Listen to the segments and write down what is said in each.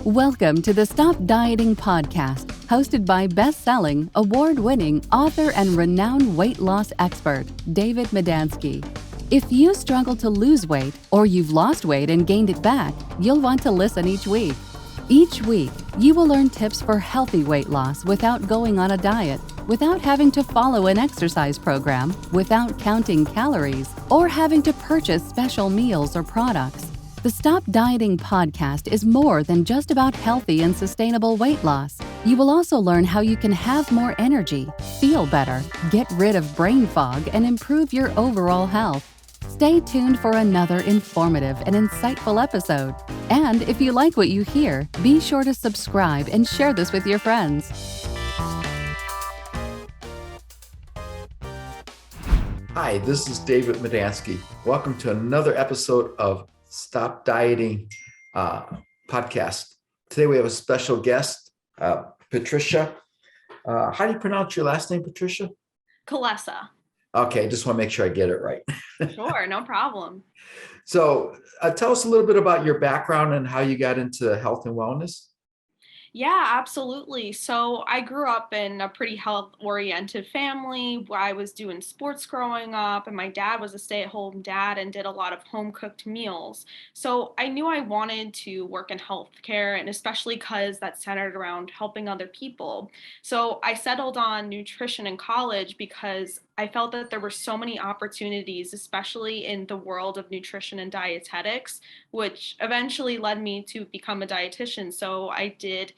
Welcome to the Stop Dieting podcast, hosted by best-selling, award-winning author and renowned weight loss expert, David Medansky. If you struggle to lose weight or you've lost weight and gained it back, you'll want to listen each week. Each week, you will learn tips for healthy weight loss without going on a diet, without having to follow an exercise program, without counting calories, or having to purchase special meals or products. The Stop Dieting podcast is more than just about healthy and sustainable weight loss. You will also learn how you can have more energy, feel better, get rid of brain fog, and improve your overall health. Stay tuned for another informative and insightful episode. And if you like what you hear, be sure to subscribe and share this with your friends. Hi, this is David Medansky. Welcome to another episode of Stop Dieting podcast. Today we have a special guest, Patricia. How do you pronounce your last name, Patricia? Kolesa. Okay, just want to make sure I get it right. Sure, no problem. So tell us a little bit about your background and how you got into health and wellness. Yeah, absolutely. So I grew up in a pretty health-oriented family where I was doing sports growing up, and my dad was a stay-at-home dad and did a lot of home-cooked meals. So I knew I wanted to work in healthcare, and especially because that's centered around helping other people. So I settled on nutrition in college because I felt that there were so many opportunities, especially in the world of nutrition and dietetics, which eventually led me to become a dietitian. So I did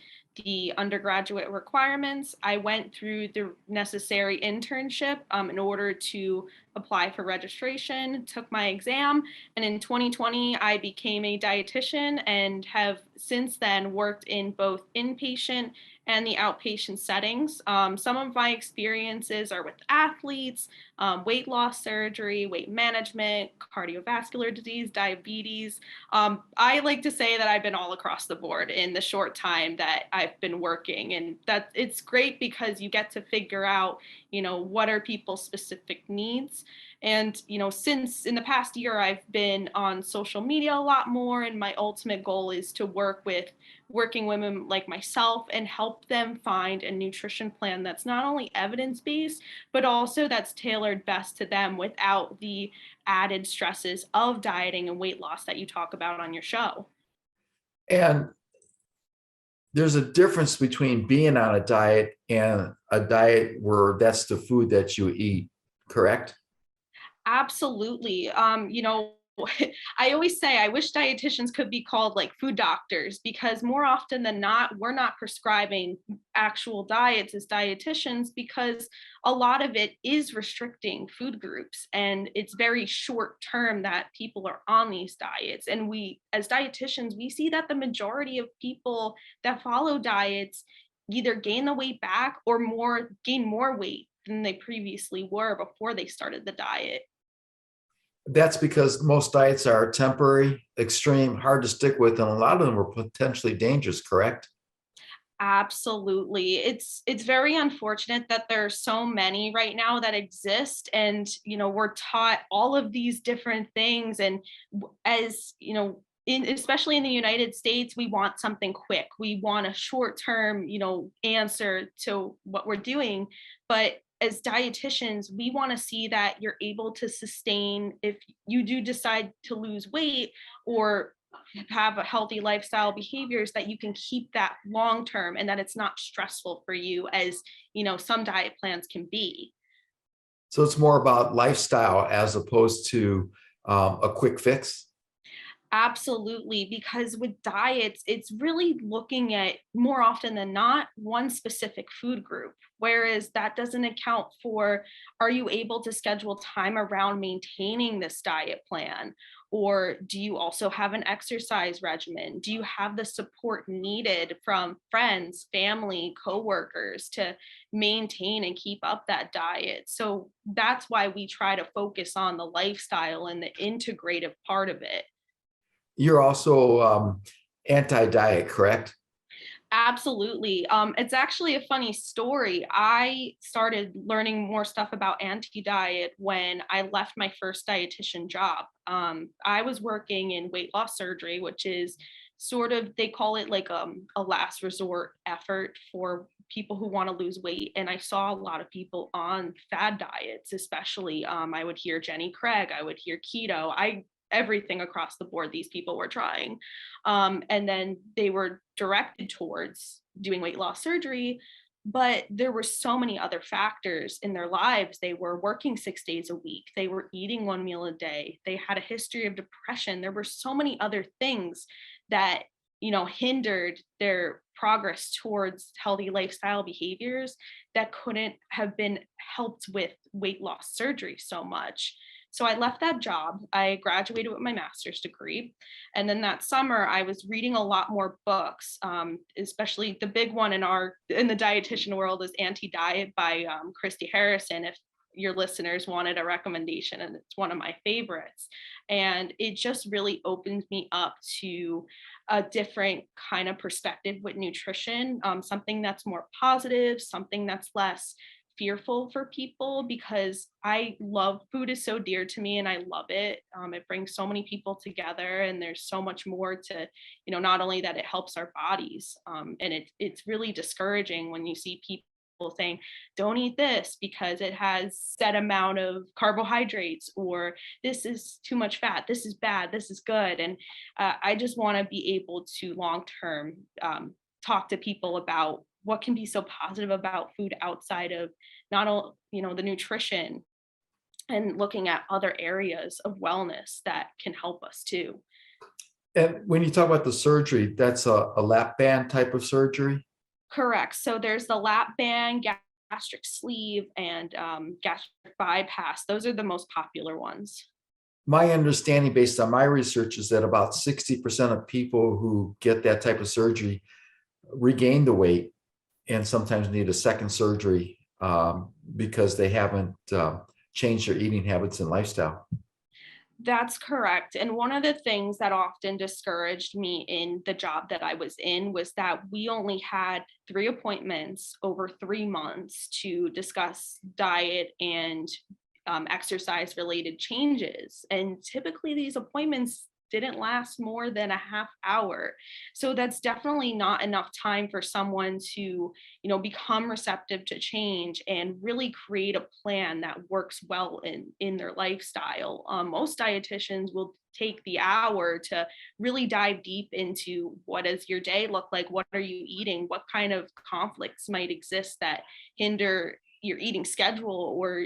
the undergraduate requirements. I went through the necessary internship in order to apply for registration, took my exam, and in 2020, I became a dietitian and have since then worked in both inpatient and the outpatient settings. Some of my experiences are with athletes, weight loss surgery, weight management, cardiovascular disease, diabetes. I like to say that I've been all across the board in the short time that I've been working, and that it's great because you get to figure out, what are people's specific needs. And, since in the past year, I've been on social media a lot more, and my ultimate goal is to work with working women like myself and help them find a nutrition plan that's not only evidence-based, but also that's tailored best to them without the added stresses of dieting and weight loss that you talk about on your show. And there's a difference between being on a diet and a diet where that's the food that you eat, correct? Absolutely. I always say I wish dietitians could be called like food doctors, because more often than not, we're not prescribing actual diets as dietitians, because a lot of it is restricting food groups, and it's very short term that people are on these diets. And we, as dietitians, we see that the majority of people that follow diets either gain the weight back or gain more weight than they previously were before they started the diet. That's because most diets are temporary, extreme, hard to stick with, and a lot of them are potentially dangerous, correct? Absolutely. It's very unfortunate that there are so many right now that exist, and we're taught all of these different things, and as especially in the United States, we want something quick. We want a short-term, answer to what we're doing. But as dietitians, we want to see that you're able to sustain if you do decide to lose weight or have a healthy lifestyle behaviors, that you can keep that long term and that it's not stressful for you as some diet plans can be. So it's more about lifestyle as opposed to a quick fix. Absolutely, because with diets, it's really looking at more often than not one specific food group, whereas that doesn't account for, are you able to schedule time around maintaining this diet plan? Or do you also have an exercise regimen? Do you have the support needed from friends, family, coworkers to maintain and keep up that diet? So that's why we try to focus on the lifestyle and the integrative part of it. You're also anti-diet, correct? Absolutely. It's actually a funny story. I started learning more stuff about anti-diet when I left my first dietitian job. I was working in weight loss surgery, which is sort of, they call it like a last resort effort for people who want to lose weight. And I saw a lot of people on fad diets, especially. I would hear Jenny Craig, I would hear keto, everything across the board these people were trying. And then they were directed towards doing weight loss surgery. But there were so many other factors in their lives. They were working 6 days a week. They were eating one meal a day. They had a history of depression. There were so many other things that, hindered their progress towards healthy lifestyle behaviors that couldn't have been helped with weight loss surgery so much. So I left that job. I graduated with my master's degree. And then that summer, I was reading a lot more books, especially the big one in the dietitian world is Anti-Diet by Christy Harrison, if your listeners wanted a recommendation, and it's one of my favorites. And it just really opened me up to a different kind of perspective with nutrition, something that's more positive, something that's less fearful for people, because I love food is so dear to me and I love it. It brings so many people together, and there's so much more to, not only that it helps our bodies. And it's really discouraging when you see people saying, don't eat this because it has set amount of carbohydrates, or this is too much fat, this is bad, this is good. And I just want to be able to long term talk to people about what can be so positive about food outside of not all, the nutrition, and looking at other areas of wellness that can help us too. And when you talk about the surgery, that's a lap band type of surgery? Correct. So there's the lap band, gastric sleeve, and gastric bypass. Those are the most popular ones. My understanding based on my research is that about 60% of people who get that type of surgery regain the weight and sometimes need a second surgery because they haven't changed their eating habits and lifestyle. That's correct. And one of the things that often discouraged me in the job that I was in was that we only had 3 appointments over 3 months to discuss diet and exercise related changes. And typically these appointments didn't last more than a half hour. So that's definitely not enough time for someone to, become receptive to change and really create a plan that works well in their lifestyle. Most dietitians will take the hour to really dive deep into what does your day look like? What are you eating? What kind of conflicts might exist that hinder your eating schedule, or,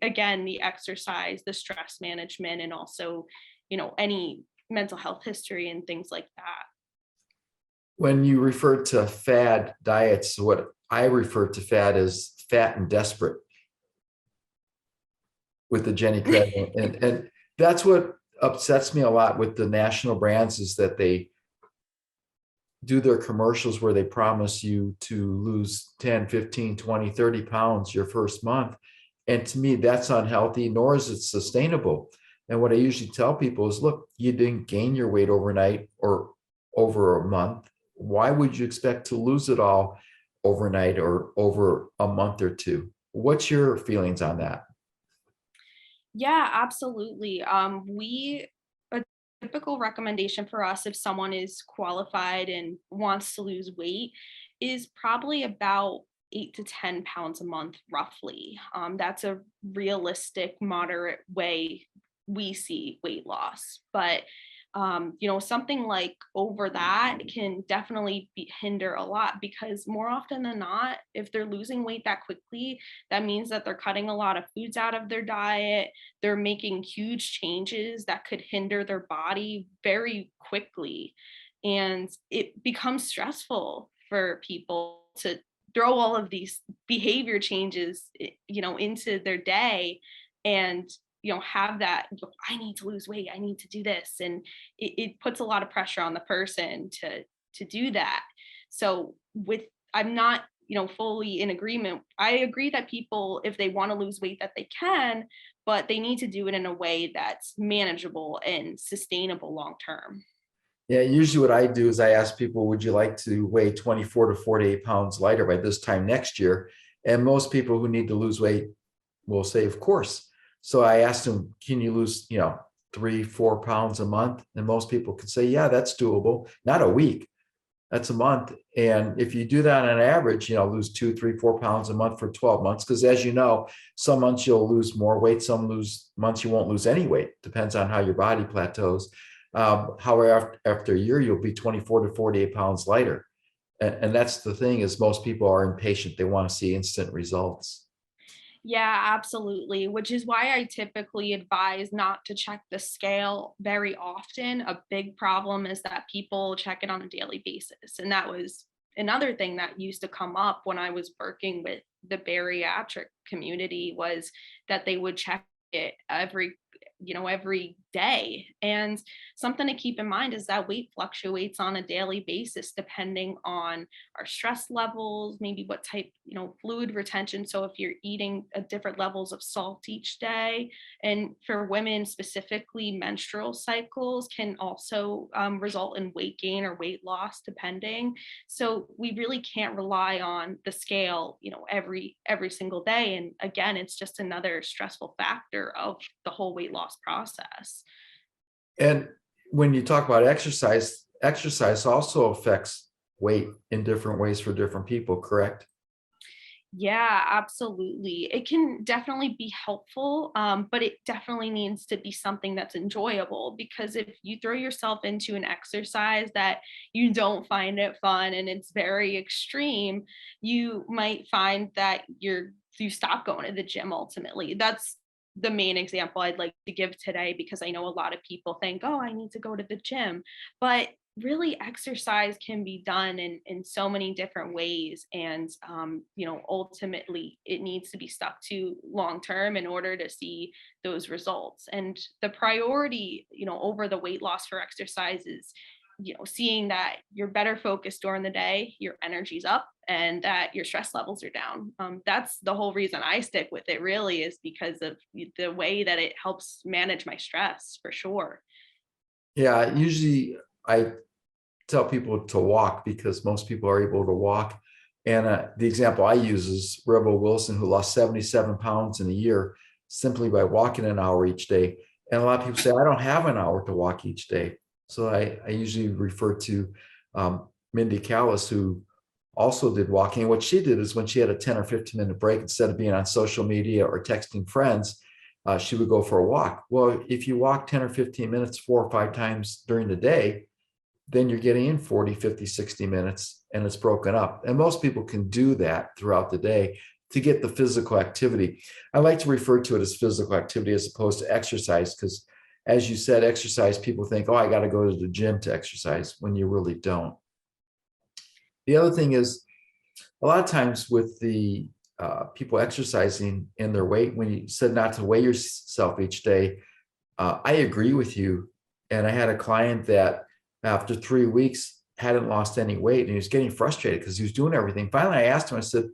again, the exercise, the stress management, and also, any mental health history and things like that. When you refer to fad diets, what I refer to fad is fat and desperate with the Jenny Craig. and that's what upsets me a lot with the national brands, is that they do their commercials where they promise you to lose 10, 15, 20, 30 pounds your first month. And to me, that's unhealthy, nor is it sustainable. And what I usually tell people is, look, you didn't gain your weight overnight or over a month. Why would you expect to lose it all overnight or over a month or two? What's your feelings on that? Yeah, absolutely. A typical recommendation for us, if someone is qualified and wants to lose weight, is probably about 8 to 10 pounds a month, roughly. That's a realistic, moderate way we see weight loss. But something like over that can definitely hinder a lot, because more often than not, if they're losing weight that quickly, that means that they're cutting a lot of foods out of their diet. They're making huge changes that could hinder their body very quickly. And it becomes stressful for people to throw all of these behavior changes, into their day, and have that, I need to lose weight, I need to do this. And it puts a lot of pressure on the person to do that. So I'm not, fully in agreement. I agree that people, if they want to lose weight, that they can, but they need to do it in a way that's manageable and sustainable long term. Yeah, usually what I do is I ask people, would you like to weigh 24 to 48 pounds lighter by this time next year? And most people who need to lose weight will say, of course. So I asked them, can you lose, 3-4 pounds a month. And most people could say, yeah, that's doable. Not a week, that's a month. And if you do that on average, lose 2, 3, 4 pounds a month for 12 months. Because as you know, some months you'll lose more weight, some months you won't lose any weight. Depends on how your body plateaus. However, after a year, you'll be 24 to 48 pounds lighter. And that's the thing, is most people are impatient. They want to see instant results. Yeah, absolutely. Which is why I typically advise not to check the scale very often. A big problem is that people check it on a daily basis. And that was another thing that used to come up when I was working with the bariatric community, was that they would check it every day. And something to keep in mind is that weight fluctuates on a daily basis depending on our stress levels, maybe what type, fluid retention. So if you're eating at different levels of salt each day, and for women specifically, menstrual cycles can also result in weight gain or weight loss, depending. So we really can't rely on the scale, every single day. And again, it's just another stressful factor of the whole weight loss process. And when you talk about exercise also affects weight in different ways for different people, correct? Yeah, absolutely. It can definitely be helpful, but it definitely needs to be something that's enjoyable, because if you throw yourself into an exercise that you don't find it fun and it's very extreme, you might find that you stop going to the gym ultimately. That's the main example I'd like to give today, because I know a lot of people think, oh, I need to go to the gym. But really, exercise can be done in so many different ways. And ultimately it needs to be stuck to long term in order to see those results. And the priority, over the weight loss for exercise is, seeing that you're better focused during the day, your energy's up, and that your stress levels are down. That's the whole reason I stick with it, really, is because of the way that it helps manage my stress, for sure. Yeah, usually I tell people to walk because most people are able to walk. And the example I use is Rebel Wilson, who lost 77 pounds in a year simply by walking an hour each day. And a lot of people say, I don't have an hour to walk each day. So I usually refer to Mindy Callis, who also did walking. What she did is, when she had a 10 or 15-minute break, instead of being on social media or texting friends, she would go for a walk. Well, if you walk 10 or 15 minutes 4 or 5 times during the day, then you're getting in 40, 50, 60 minutes, and it's broken up. And most people can do that throughout the day to get the physical activity. I like to refer to it as physical activity as opposed to exercise, because as you said, exercise, people think, oh, I got to go to the gym to exercise, when you really don't. The other thing is, a lot of times with the people exercising in their weight, when you said not to weigh yourself each day, I agree with you. And I had a client that after 3 weeks hadn't lost any weight, and he was getting frustrated because he was doing everything. Finally, I asked him, I said,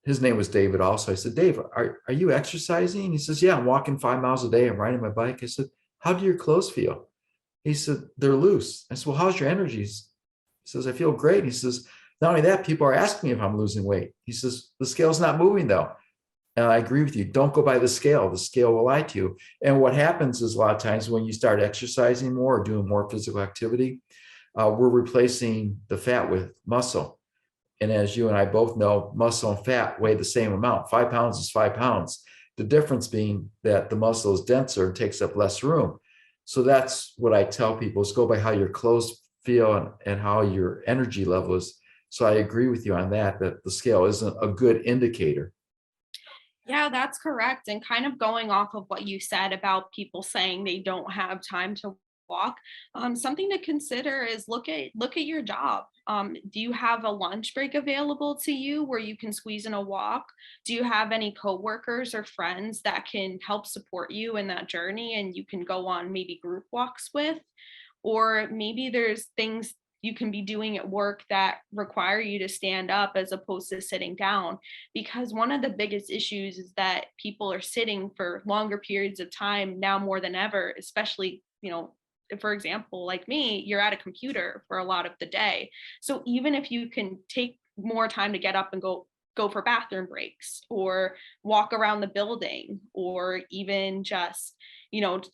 his name was David also. I said, Dave, are you exercising? He says, yeah, I'm walking 5 miles a day. I'm riding my bike. I said, how do your clothes feel? He said, they're loose. I said, well, how's your energies? He says, I feel great. He says, not only that, people are asking me if I'm losing weight. He says, the scale's not moving though. And I agree with you. Don't go by the scale. The scale will lie to you. And what happens is, a lot of times when you start exercising more or doing more physical activity, we're replacing the fat with muscle. And as you and I both know, muscle and fat weigh the same amount. 5 pounds is 5 pounds. The difference being that the muscle is denser and takes up less room. So that's what I tell people, is go by how your clothes feel and how your energy level is. So I agree with you on that the scale isn't a good indicator. Yeah, that's correct. And kind of going off of what you said about people saying they don't have time to walk, something to consider is look at your job. Do you have a lunch break available to you where you can squeeze in a walk? Do you have any coworkers or friends that can help support you in that journey and you can go on maybe group walks with? Or maybe there's things you can be doing at work that require you to stand up as opposed to sitting down, because one of the biggest issues is that people are sitting for longer periods of time now more than ever, especially, for example, like me, you're at a computer for a lot of the day. So even if you can take more time to get up and go go for bathroom breaks or walk around the building, or even just,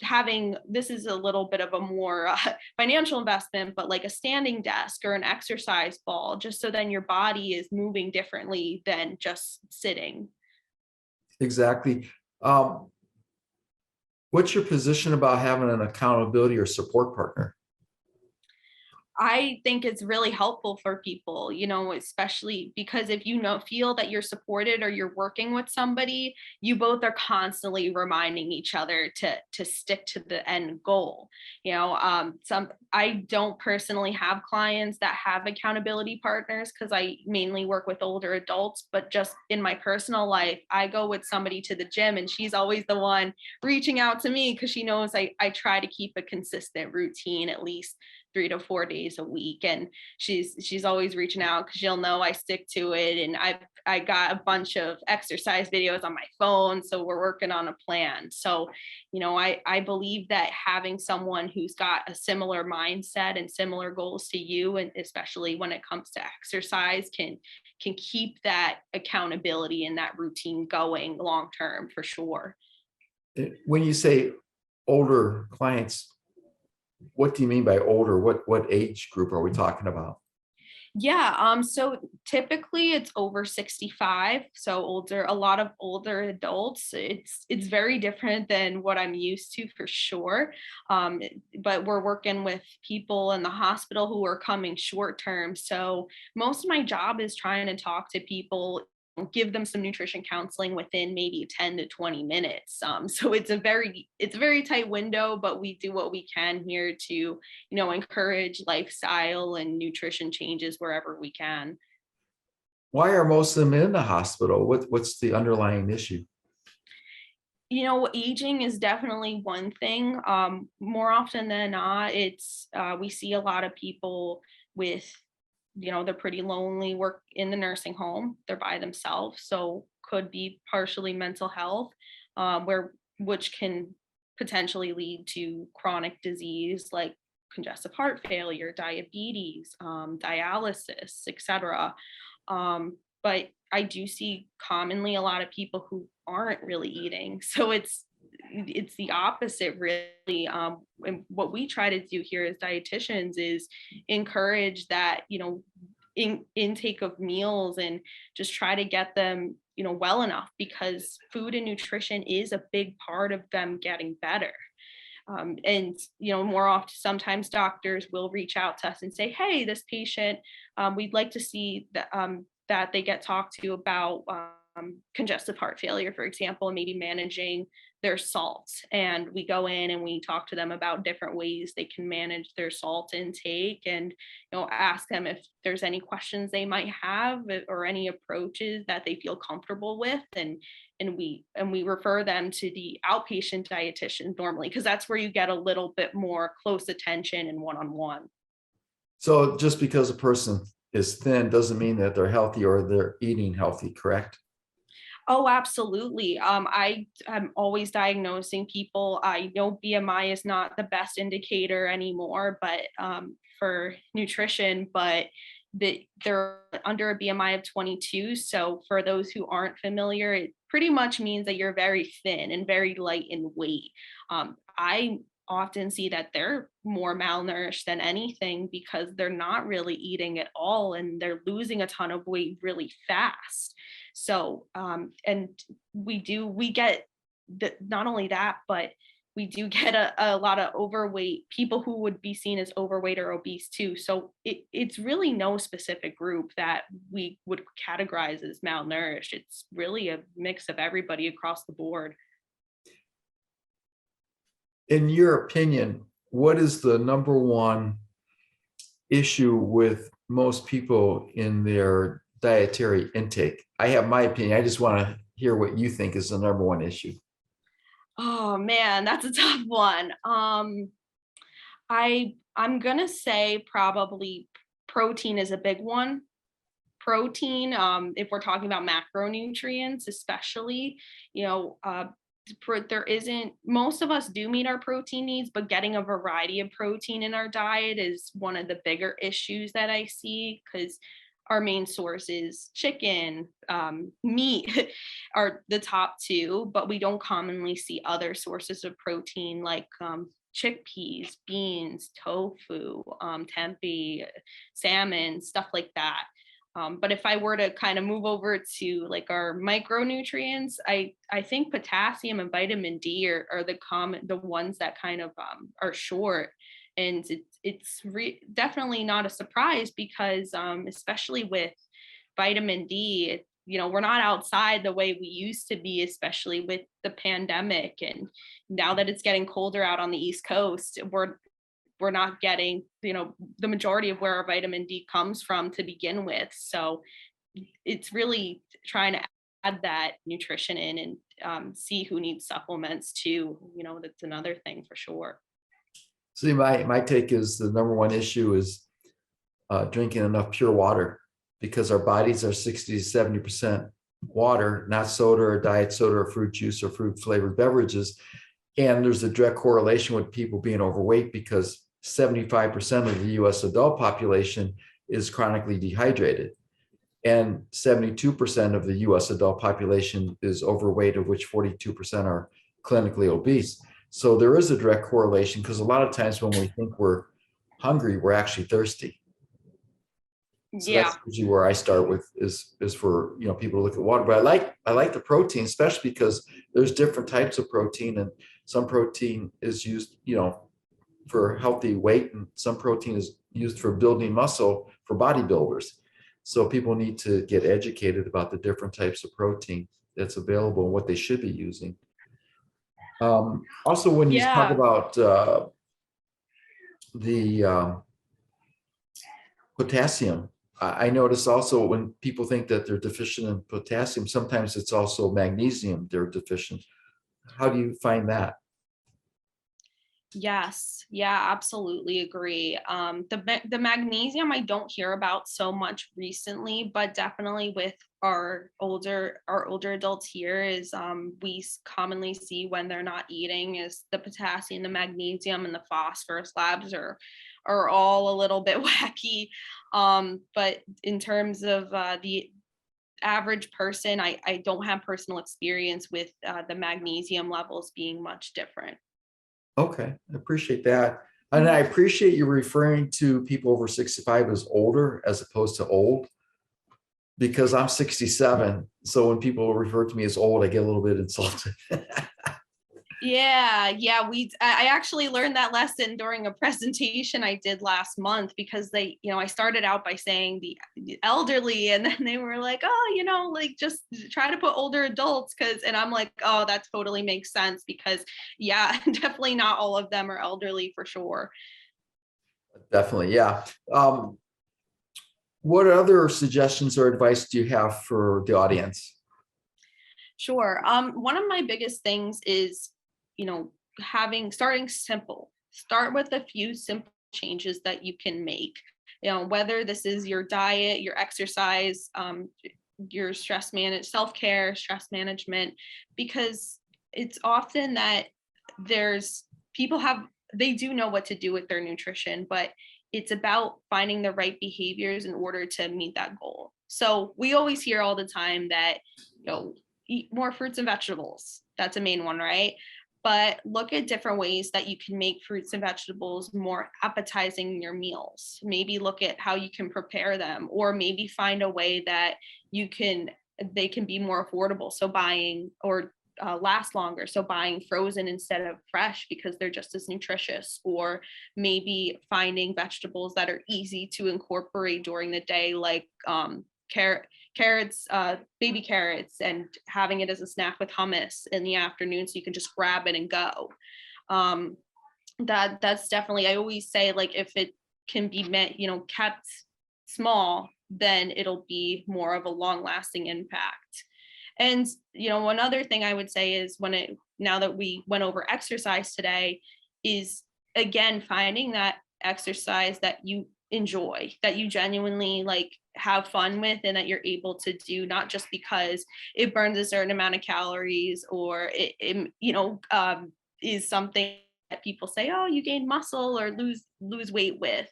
having, this is a little bit of a more financial investment, but like a standing desk or an exercise ball, just so then your body is moving differently than just sitting. Exactly. What's your position about having an accountability or support partner? I think it's really helpful for people, especially because if feel that you're supported or you're working with somebody, you both are constantly reminding each other to stick to the end goal. I don't personally have clients that have accountability partners because I mainly work with older adults, but just in my personal life, I go with somebody to the gym and she's always the one reaching out to me because she knows I try to keep a consistent routine, at least 3 to 4 days a week, and she's always reaching out because she'll know I stick to it, and I got a bunch of exercise videos on my phone, so we're working on a plan. So I believe that having someone who's got a similar mindset and similar goals to you, and especially when it comes to exercise, can keep that accountability and that routine going long term for sure. When you say older clients, what do you mean by older? What age group are we talking about? Yeah, so typically it's over 65, so older, a lot of older adults. It's very different than what I'm used to for sure. But we're working with people in the hospital who are coming short term. So most of my job is trying to talk to people, give them some nutrition counseling within maybe 10 to 20 minutes. So it's a very tight window, but we do what we can here to encourage lifestyle and nutrition changes wherever we can. Why are most of them in the hospital? What's the underlying issue? Aging is definitely one thing. More often than not, it's we see a lot of people with, they're pretty lonely, work in the nursing home, they're by themselves, so could be partially mental health, which can potentially lead to chronic disease like congestive heart failure, diabetes, dialysis, etc. But I do see commonly a lot of people who aren't really eating. So it's the opposite really. And what we try to do here as dietitians is encourage that, intake of meals and just try to get them, well enough, because food and nutrition is a big part of them getting better. And more often, sometimes doctors will reach out to us and say, hey, this patient, we'd like to see that they get talked to about congestive heart failure, for example, and maybe managing their salt. And we go in and we talk to them about different ways they can manage their salt intake, and ask them if there's any questions they might have or any approaches that they feel comfortable with. And we refer them to the outpatient dietitian normally, because that's where you get a little bit more close attention and one-on-one. So just because a person is thin doesn't mean that they're healthy or they're eating healthy, correct? Oh, absolutely. I'm always diagnosing people. I know BMI is not the best indicator anymore, but for nutrition, but they're under a BMI of 22. So for those who aren't familiar, it pretty much means that you're very thin and very light in weight. I often see that they're more malnourished than anything because they're not really eating at all and they're losing a ton of weight really fast. So, and we get not only that, but we do get a lot of overweight people who would be seen as overweight or obese too. So it's really no specific group that we would categorize as malnourished. It's really a mix of everybody across the board. In your opinion, what is the number one issue with most people in their dietary intake? I have my opinion. I just want to hear what you think is the number one issue. Oh man, that's a tough one. I'm gonna say probably protein is a big one. Protein, if we're talking about macronutrients, especially, there isn't, most of us do meet our protein needs, but getting a variety of protein in our diet is one of the bigger issues that I see, because our main sources. Chicken, meat are the top two, but we don't commonly see other sources of protein like chickpeas, beans, tofu, tempeh, salmon, stuff like that. But if I were to kind of move over to like our micronutrients, I think potassium and vitamin D are the ones that kind of are short. And it's definitely not a surprise because especially with vitamin D, we're not outside the way we used to be, especially with the pandemic. And now that it's getting colder out on the East Coast, we're not getting, the majority of where our vitamin D comes from to begin with. So it's really trying to add that nutrition in and see who needs supplements too. That's another thing for sure. See, my take is the number one issue is drinking enough pure water, because our bodies are 60 to 70% water, not soda or diet soda or fruit juice or fruit flavored beverages. And there's a direct correlation with people being overweight because 75% of the US adult population is chronically dehydrated. And 72% of the US adult population is overweight, of which 42% are clinically obese. So there is a direct correlation, because a lot of times when we think we're hungry, we're actually thirsty. So Yeah. that's usually where I start with is for people to look at water. But I like the protein, especially because there's different types of protein, and some protein is used for healthy weight, and some protein is used for building muscle for bodybuilders. So people need to get educated about the different types of protein that's available and what they should be using. Also, when you talk about the potassium, I notice also when people think that they're deficient in potassium, sometimes it's also magnesium they're deficient. How do you find that? Yes, yeah, absolutely agree. The magnesium I don't hear about so much recently, but definitely with our older adults here is we commonly see when they're not eating is the potassium, the magnesium, and the phosphorus labs are all a little bit wacky. But in terms of the average person, I don't have personal experience with the magnesium levels being much different. Okay, I appreciate that. And I appreciate you referring to people over 65 as older as opposed to old, because I'm 67. So when people refer to me as old, I get a little bit insulted. Yeah, I actually learned that lesson during a presentation I did last month, because I started out by saying the elderly, and then they were like, oh, like just try to put older adults, and I'm like, oh, that totally makes sense, because yeah, definitely not all of them are elderly for sure. Definitely, yeah. What other suggestions or advice do you have for the audience? Sure. One of my biggest things is, starting simple. Start with a few simple changes that you can make. Whether this is your diet, your exercise, your self-care, stress management, because it's often that they do know what to do with their nutrition, but it's about finding the right behaviors in order to meet that goal. So we always hear all the time that, eat more fruits and vegetables. That's a main one, right? But look at different ways that you can make fruits and vegetables more appetizing in your meals. Maybe look at how you can prepare them, or maybe find a way that they can be more affordable. So buying or last longer. So buying frozen instead of fresh, because they're just as nutritious. Or maybe finding vegetables that are easy to incorporate during the day, like carrots, baby carrots, and having it as a snack with hummus in the afternoon, so you can just grab it and go. That's definitely, I always say, like, if it can be kept small, then it'll be more of a long lasting impact. And one other thing I would say is, now that we went over exercise today, is again finding that exercise that you enjoy, that you genuinely have fun with, and that you're able to do, not just because it burns a certain amount of calories, or it is something that people say, oh, you gain muscle or lose weight with,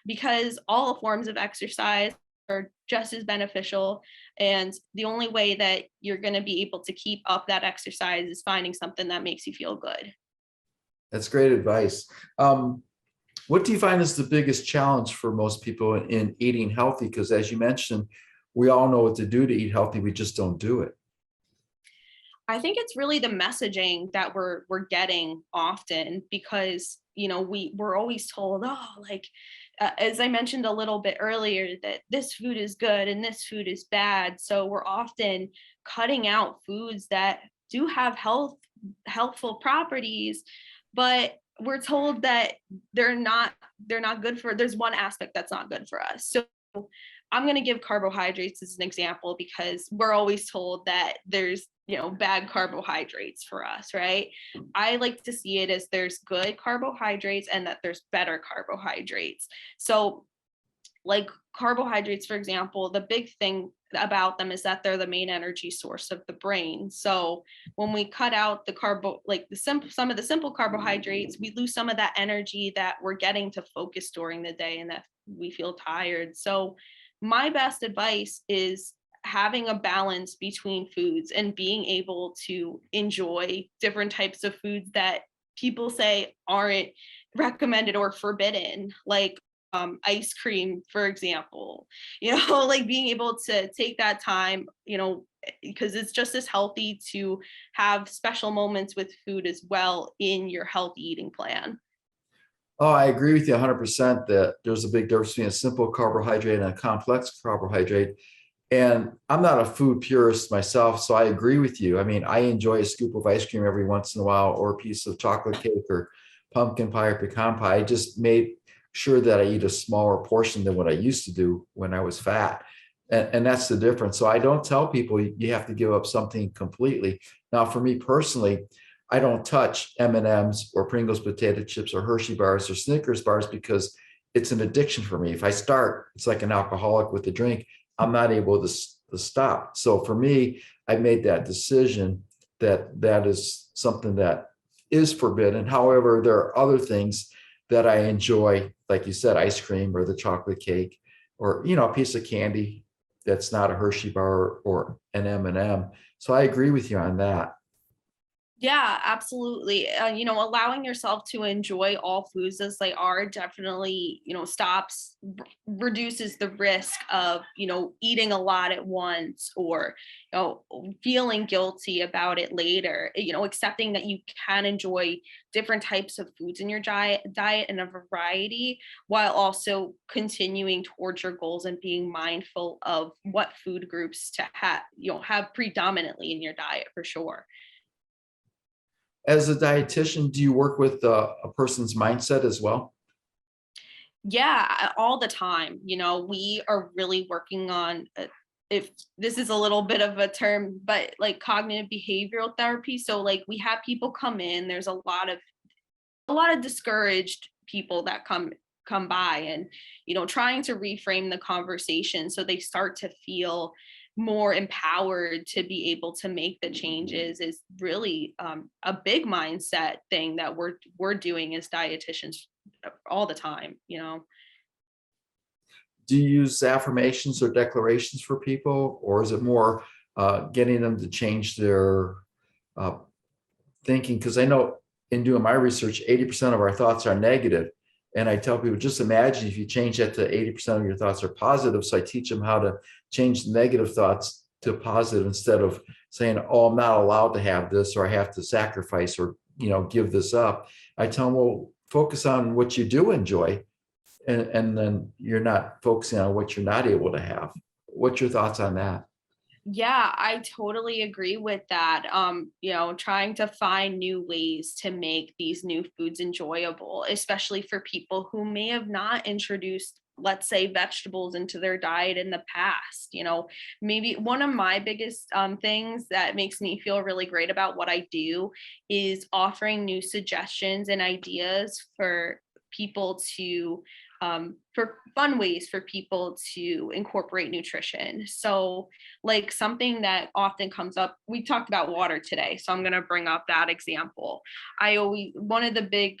because all forms of exercise are just as beneficial. And the only way that you're going to be able to keep up that exercise is finding something that makes you feel good. That's great advice. What do you find is the biggest challenge for most people in eating healthy? Because as you mentioned, we all know what to do to eat healthy. We just don't do it. I think it's really the messaging that we're getting often, because we're always told, oh, like as I mentioned a little bit earlier, that this food is good and this food is bad. So we're often cutting out foods that do have helpful properties, but we're told that they're not good for, there's one aspect that's not good for us. So I'm going to give carbohydrates as an example, because we're always told that there's bad carbohydrates for us, right? I like to see it as there's good carbohydrates and that there's better carbohydrates. So like carbohydrates, for example, the big thing about them is that they're the main energy source of the brain. So when we cut out some of the simple carbohydrates, we lose some of that energy that we're getting to focus during the day and that we feel tired. So my best advice is having a balance between foods and being able to enjoy different types of foods that people say aren't recommended or forbidden, like ice cream, for example, like being able to take that time, because it's just as healthy to have special moments with food as well in your healthy eating plan. Oh, I agree with you 100% that there's a big difference between a simple carbohydrate and a complex carbohydrate. And I'm not a food purist myself, so I agree with you. I mean, I enjoy a scoop of ice cream every once in a while, or a piece of chocolate cake or pumpkin pie or pecan pie. I just made sure that I eat a smaller portion than what I used to do when I was fat. And that's the difference. So I don't tell people you have to give up something completely. Now, for me personally, I don't touch M&Ms or Pringles potato chips or Hershey bars or Snickers bars, because it's an addiction for me. If I start, it's like an alcoholic with a drink. I'm not able to stop. So for me, I made that decision that is something that is forbidden. However, there are other things that I enjoy, like you said, ice cream or the chocolate cake, or a piece of candy that's not a Hershey bar or an M&M. So I agree with you on that. Yeah, absolutely. Allowing yourself to enjoy all foods as they are definitely, reduces the risk of, eating a lot at once, or, feeling guilty about it later, accepting that you can enjoy different types of foods in your diet and a variety, while also continuing towards your goals and being mindful of what food groups to have predominantly in your diet, for sure. As a dietitian, do you work with a person's mindset as well? Yeah, all the time. We are really working on, if this is a little bit of a term, but like cognitive behavioral therapy. So like we have people come in, there's a lot of discouraged people that come by, and trying to reframe the conversation so they start to feel more empowered to be able to make the changes is really a big mindset thing that we're doing as dietitians all the time. Do you use affirmations or declarations for people, or is it more getting them to change their uh, thinking? Because I know in doing my research, 80% of our thoughts are negative. And I tell people, just imagine if you change that to 80% of your thoughts are positive. So I teach them how to change negative thoughts to positive, instead of saying, oh, I'm not allowed to have this, or I have to sacrifice, or, give this up. I tell them, well, focus on what you do enjoy, and then you're not focusing on what you're not able to have. What's your thoughts on that? Yeah, I totally agree with that. Trying to find new ways to make these new foods enjoyable, especially for people who may have not introduced, let's say, vegetables into their diet in the past. Maybe one of my biggest things that makes me feel really great about what I do is offering new suggestions and ideas for people to for fun ways for people to incorporate nutrition. So like something that often comes up, we talked about water today, so I'm going to bring up that example. One of the big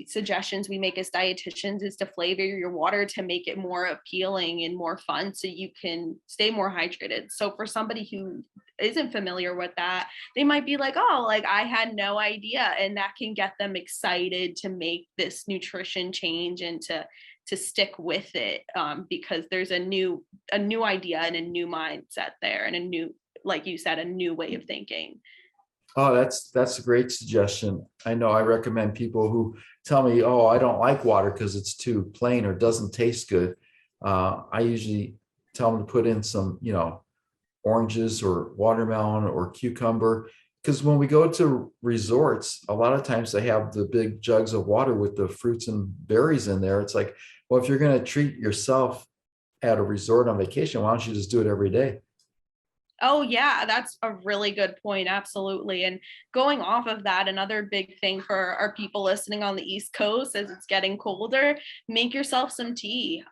suggestions we make as dietitians is to flavor your water to make it more appealing and more fun so you can stay more hydrated. So for somebody who isn't familiar with that, they might be like, oh, like I had no idea. And that can get them excited to make this nutrition change and to stick with it, because there's a new idea and a new mindset there, and a new, like you said, a new way of thinking. Oh, that's a great suggestion. I know I recommend people who tell me, oh, I don't like water because it's too plain or doesn't taste good. I usually tell them to put in some, oranges or watermelon or cucumber, because when we go to resorts, a lot of times they have the big jugs of water with the fruits and berries in there. It's like, well, if you're going to treat yourself at a resort on vacation, why don't you just do it every day? Oh yeah, that's a really good point. Absolutely. And going off of that, another big thing for our people listening on the East Coast as it's getting colder, make yourself some tea.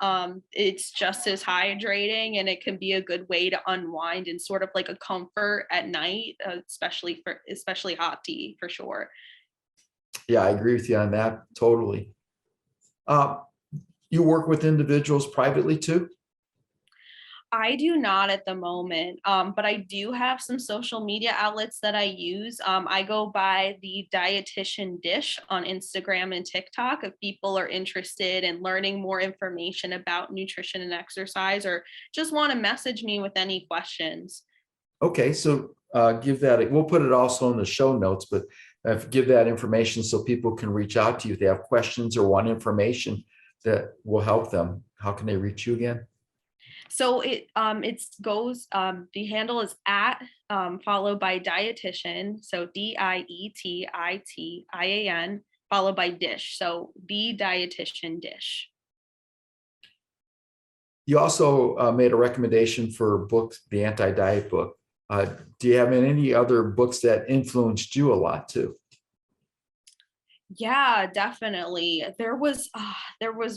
It's just as hydrating, and it can be a good way to unwind and sort of like a comfort at night, especially hot tea for sure. Yeah, I agree with you on that. Totally. You work with individuals privately too? I do not at the moment, but I do have some social media outlets that I use. I go by the Dietitian Dish on Instagram and TikTok if people are interested in learning more information about nutrition and exercise, or just want to message me with any questions. Okay, so give that, we'll put it also in the show notes, but give that information so people can reach out to you if they have questions or want information that will help them. How can they reach you again? So it goes, the handle is at followed by dietitian, so DIETITIAN, followed by dish, so the Dietitian Dish. You also made a recommendation for books, the anti-diet book. Do you have any other books that influenced you a lot too? Yeah, definitely. There was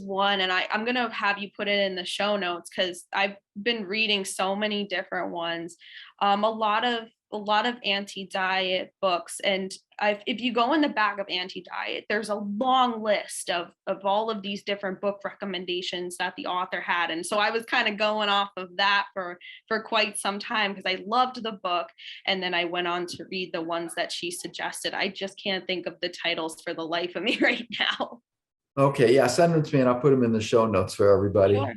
one, and I'm gonna have you put it in the show notes because I've been reading so many different ones. A lot of anti-diet books, and if you go in the back of anti-diet, there's a long list of all of these different book recommendations that the author had, and so I was kind of going off of that for quite some time because I loved the book, and then I went on to read the ones that she suggested. I just can't think of the titles for the life of me right now. Okay, yeah, send them to me and I'll put them in the show notes for everybody. Sure.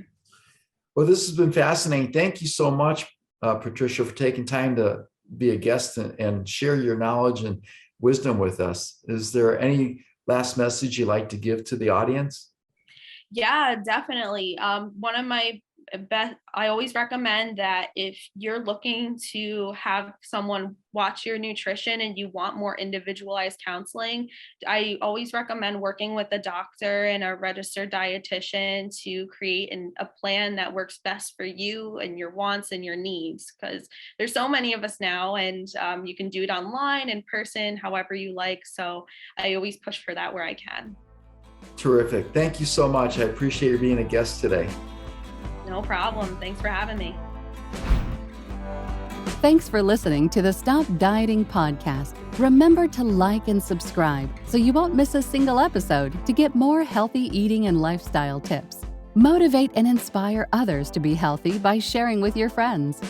Well, this has been fascinating. Thank you so much, Patricia, for taking time to be a guest and share your knowledge and wisdom with us. Is there any last message you'd like to give to the audience? Yeah, definitely. One of my best, I always recommend that if you're looking to have someone watch your nutrition and you want more individualized counseling, I always recommend working with a doctor and a registered dietitian to create a plan that works best for you and your wants and your needs, because there's so many of us now, and you can do it online, in person, however you like. So I always push for that where I can. Terrific. Thank you so much. I appreciate you being a guest today. No problem. Thanks for having me. Thanks for listening to the Stop Dieting podcast. Remember to like and subscribe so you won't miss a single episode to get more healthy eating and lifestyle tips. Motivate and inspire others to be healthy by sharing with your friends.